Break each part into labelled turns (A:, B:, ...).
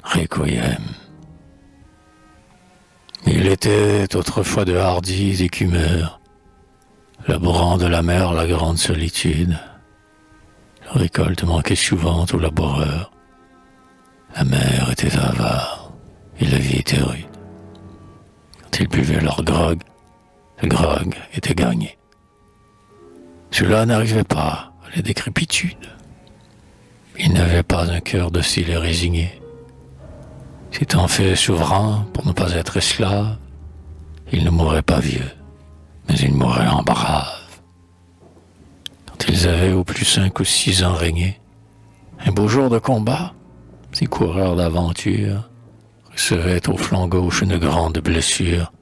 A: Requiem. Il était autrefois de hardis écumeurs, labourant de la mer la grande solitude. La récolte manquait souvent aux laboureurs. La mer était avare et la vie était rude. Quand ils buvaient leur grog, le grog était gagné. Cela n'arrivait pas à la décrépitude. Ils n'avaient pas un cœur docile et résigné. S'étant fait souverain pour ne pas être esclave, ils ne mouraient pas vieux, mais ils mouraient en braves. Quand ils avaient au plus 5 ou 6 ans régné, un beau jour de combat, ces coureurs d'aventure recevaient au flanc gauche une grande blessure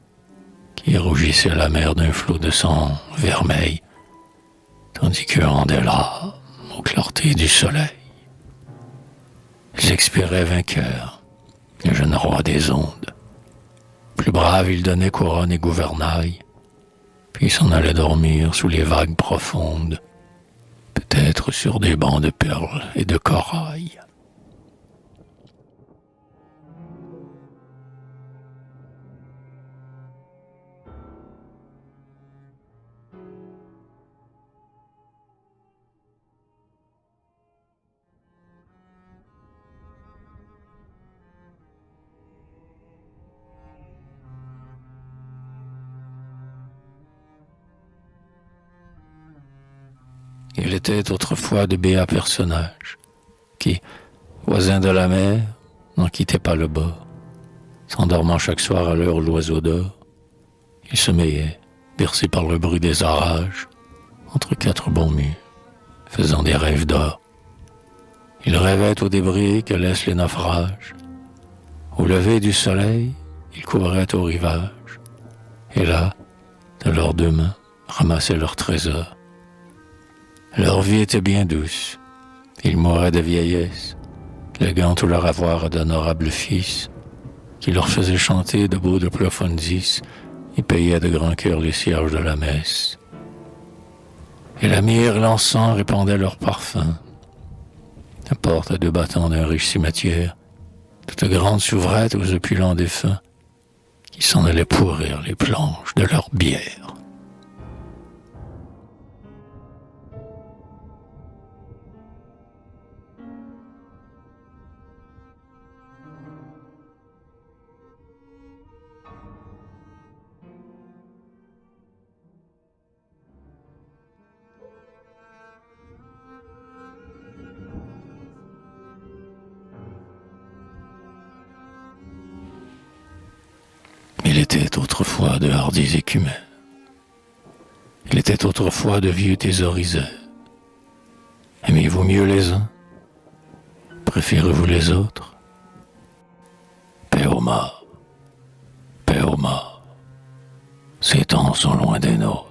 A: qui rougissait la mer d'un flot de sang vermeil, tandis qu'eux rendaient là, aux clartés du soleil. Ils expiraient vainqueurs, le jeune roi des ondes. Plus brave, il donnait couronne et gouvernail, puis s'en allait dormir sous les vagues profondes, peut-être sur des bancs de perles et de corail. Il était autrefois de béats personnages qui, voisins de la mer, n'en quittaient pas le bord. S'endormant chaque soir à l'heure où l'oiseau dort, ils sommeillaient, bercés par le bruit des orages, entre 4 bons murs, faisant des rêves d'or. Ils rêvaient aux débris que laissent les naufrages. Au lever du soleil, ils couraient au rivage, et là, de leurs 2 mains, ramassaient leurs trésors. Leur vie était bien douce. Ils mouraient de vieillesse, léguant tout leur avoir à d'honorables fils, qui leur faisaient chanter de beaux de profondis et payaient de grand cœur les cierges de la messe. Et la myrrhe et l'encens répandaient leur parfum. La porte à 2 battants d'un riche cimetière, toute grande s'ouvrait aux opulents défunts, qui s'en allaient pourrir les planches de leur bière. Il était autrefois de hardis écumeurs. Il était autrefois de vieux thésauriseurs. Aimez-vous mieux les uns? Préférez-vous les autres? Paix aux morts, ces temps sont loin des nôtres.